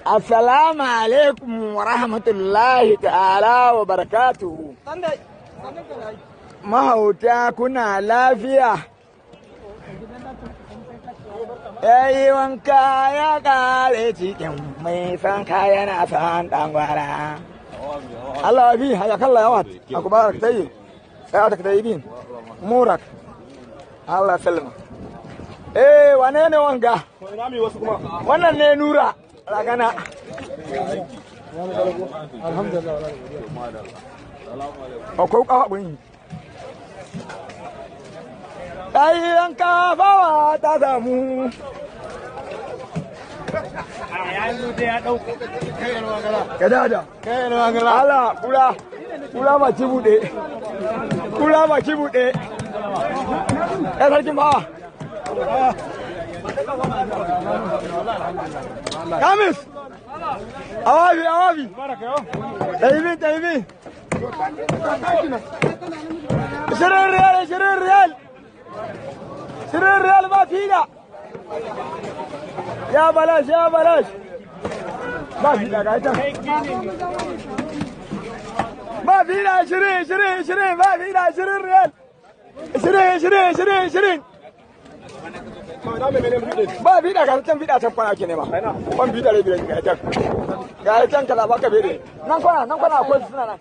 Assalamu alaikum wa rahmatullahi ta'ala wa barakatuhu. Mahauta kuna lafiya? Yayi wanka ya kare cikin mai san kaya na san dangwara. Allah fi haya kalla yawat akubarak tayi sayatak tayyibin murak Allah sallama. Wane ne wanga? Wannan ne Nura ragana. Alhamdulillah. Akwai kawabin ɗayan kafawa ta samu. Ka dada. Allah kula maki buɗe. Kula maki buɗe. Ya sarkin bawa. Kamis. Awabi. Tayyibin. 20 riyal. 20 riyal ma fida. Ya balash. Ba fida ga ita. Ba fida 20 ba fida 20 riyal. 20. Ba fida ga can fida can kwana ke nema. Ban fida rabi ga can. Ga can kaza baka bere. Nan kwana akwai suna nan.